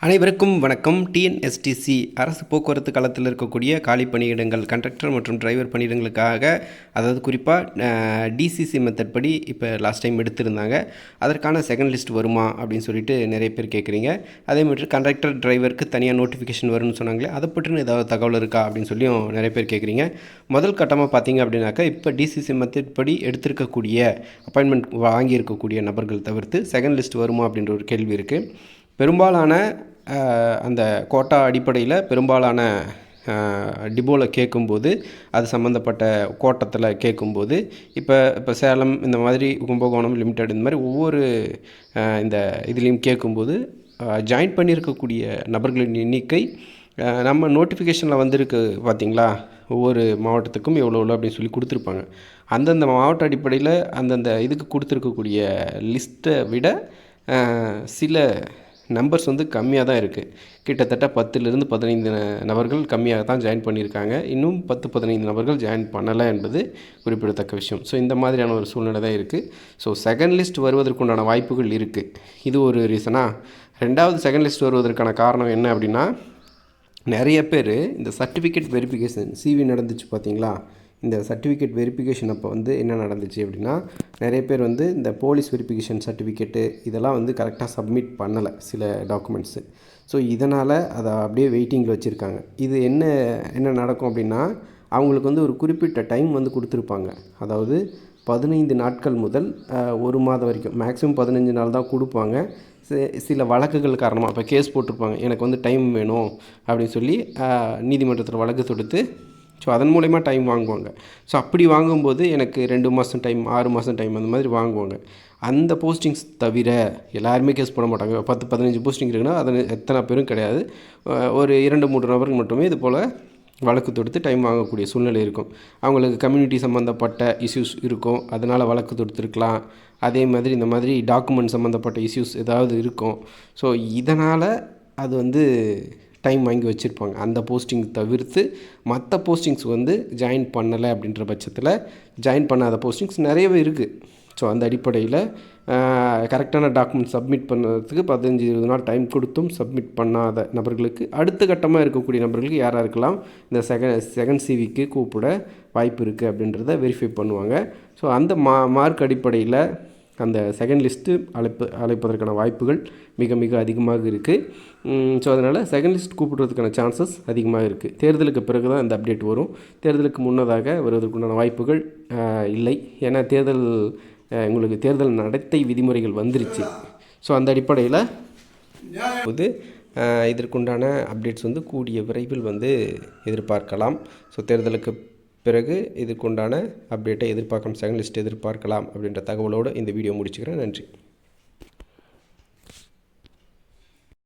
அனைவருக்கும் வணக்கம். டிஎன்எஸ்டிசி அரசு போக்குவரத்து களத்தில் இருக்கக்கூடிய காலி பணியிடங்கள் கண்டக்டர் மற்றும் டிரைவர் பணியிடங்களுக்காக, அதாவது குறிப்பாக டிசிசி மெத்தட் படி இப்போ லாஸ்ட் டைம் எடுத்திருந்தாங்க. அதற்கான செகண்ட் லிஸ்ட் வருமா அப்படின்னு சொல்லிட்டு நிறைய பேர் கேட்குறீங்க. அதே மாதிரி கண்டக்டர் டிரைவருக்கு தனியாக நோட்டிஃபிகேஷன் வரும்னு சொன்னாங்களே, அதை பற்றின ஏதாவது தகவல் இருக்கா அப்படின்னு சொல்லியும் நிறைய பேர் கேட்குறீங்க. முதல் கட்டமாக பார்த்தீங்க அப்படின்னாக்கா, இப்போ டிசிசி மெத்தட் படி எடுத்திருக்கக்கூடிய அப்பாயின்மெண்ட் வாங்கியிருக்கக்கூடிய நபர்கள் தவிர்த்து செகண்ட் லிஸ்ட் வருமா அப்படின்ற ஒரு கேள்வி இருக்குது. பெரும்பாலான அந்த கோட்டா அடிப்படையில் பெரும்பாலான டிபோவில் கேட்கும்போது, அது சம்மந்தப்பட்ட கோட்டத்தில் கேட்கும்போது, இப்போ சேலம் இந்த மாதிரி கும்பகோணம் லிமிடெட் இந்த மாதிரி ஒவ்வொரு இந்த இதுலேயும் கேட்கும்போது ஜாயின் பண்ணியிருக்கக்கூடிய நபர்களின் எண்ணிக்கை நம்ம நோட்டிஃபிகேஷனில் வந்திருக்கு பார்த்திங்களா, ஒவ்வொரு மாவட்டத்துக்கும் எவ்வளோ அப்படின்னு சொல்லி கொடுத்துருப்பாங்க. அந்தந்த மாவட்ட அடிப்படையில் அந்தந்த இதுக்கு கொடுத்துருக்கக்கூடிய லிஸ்ட்டை விட சில நம்பர்ஸ் வந்து கம்மியாக தான் இருக்குது. கிட்டத்தட்ட 10லிருந்து 15 நபர்கள் கம்மியாக தான் ஜாயின் பண்ணியிருக்காங்க. இன்னும் 10-15 நபர்கள் ஜாயின் பண்ணலை என்பது குறிப்பிடத்தக்க விஷயம். ஸோ இந்த மாதிரியான ஒரு சூழ்நிலை தான் இருக்குது. ஸோ செகண்ட் லிஸ்ட் வருவதற்குண்டான வாய்ப்புகள் இருக்குது. இது ஒரு ரீசனா. ரெண்டாவது, செகண்ட் லிஸ்ட் வருவதற்கான காரணம் என்ன அப்படின்னா, நிறைய பேர் இந்த சர்டிஃபிகேட் வெரிஃபிகேஷன் சிவி நடந்துச்சு பார்த்தீங்களா, இந்த சர்டிஃபிகேட் வெரிஃபிகேஷன் அப்போ வந்து என்ன நடந்துச்சு அப்படின்னா, நிறைய பேர் வந்து இந்த போலீஸ் வெரிஃபிகேஷன் சர்டிஃபிகேட்டு இதெல்லாம் வந்து கரெக்டாக சப்மிட் பண்ணலை சில டாக்குமெண்ட்ஸு. ஸோ இதனால் அதை அப்படியே வெயிட்டிங்கில் வச்சுருக்காங்க. இது என்ன நடக்கும் அப்படின்னா, அவங்களுக்கு வந்து ஒரு குறிப்பிட்ட டைம் வந்து கொடுத்துருப்பாங்க. அதாவது 15 நாட்கள் முதல் 1 மாதம் வரைக்கும், மேக்ஸிமம் 15 நாள் தான் கொடுப்பாங்க. சில வழக்குகள் காரணமாக இப்போ கேஸ் போட்டிருப்பாங்க, எனக்கு வந்து டைம் வேணும் அப்படின்னு சொல்லி நீதிமன்றத்தில் வழக்கு தொடுத்து, ஸோ அதன் மூலயமா டைம் வாங்குவாங்க. ஸோ அப்படி வாங்கும்போது எனக்கு 2 மாதம் டைம், 6 மாதம் டைம் அந்த மாதிரி வாங்குவாங்க. அந்த போஸ்டிங்ஸ் தவிர எல்லாருமே கேஸ் போட மாட்டாங்க. 10-15 போஸ்டிங் இருக்குன்னா அதில் எத்தனை பேரும் கிடையாது. ஒரு 2-3 நபர்கள் மட்டுமே இது போல் வழக்கு தொடுத்து டைம் வாங்கக்கூடிய சூழ்நிலை இருக்கும். அவங்களுக்கு கம்யூனிட்டி சம்மந்தப்பட்ட இஷ்யூஸ் இருக்கும், அதனால் வழக்கு தொடுத்துருக்கலாம். அதே மாதிரி இந்த மாதிரி டாக்குமெண்ட் சம்மந்தப்பட்ட இஷ்யூஸ் ஏதாவது இருக்கும். ஸோ இதனால் அது வந்து டைம் வாங்கி வச்சுருப்பாங்க. அந்த போஸ்டிங் தவிர்த்து மற்ற போஸ்டிங்ஸ் வந்து ஜாயின் பண்ணலை அப்படின்ற பட்சத்தில், ஜாயின் பண்ணாத போஸ்டிங்ஸ் நிறையவே இருக்குது. ஸோ அந்த அடிப்படையில் கரெக்டான டாக்குமெண்ட் சப்மிட் பண்ணுறதுக்கு 15-20 நாள் டைம் கொடுத்தும் சப்மிட் பண்ணாத நபர்களுக்கு, அடுத்த கட்டமாக இருக்கக்கூடிய நபர்களுக்கு யாராக இருக்கலாம், இந்த செகண்ட் சிவிக்கு கூப்பிட வாய்ப்பு இருக்குது அப்படின்றத வெரிஃபை பண்ணுவாங்க. ஸோ அந்த மார்க் அடிப்படையில் அந்த செகண்ட் லிஸ்ட்டு அழைப்பதற்கான வாய்ப்புகள் மிக மிக அதிகமாக இருக்குது. ஸோ அதனால் செகண்ட் லிஸ்ட் கூப்பிடுறதுக்கான சான்சஸ் அதிகமாக இருக்குது. தேர்தலுக்கு பிறகு தான் இந்த அப்டேட் வரும். தேர்தலுக்கு முன்னதாக வருவதற்குண்டான வாய்ப்புகள் இல்லை. ஏன்னா உங்களுக்கு தேர்தல் நடத்தை விதிமுறைகள் வந்துருச்சு. ஸோ அந்த அடிப்படையில் இதற்குண்டான அப்டேட்ஸ் வந்து கூடிய விரைவில் வந்து எதிர்பார்க்கலாம். ஸோ தேர்தலுக்கு பிறகு இதுக்குண்டான அப்டேட்டை எதிர்பார்க்கலாம், செகண்ட் லிஸ்ட் எதிர்பார்க்கலாம் அப்படின்ற தகவலோடு இந்த வீடியோ முடிச்சுக்கிறேன். நன்றி.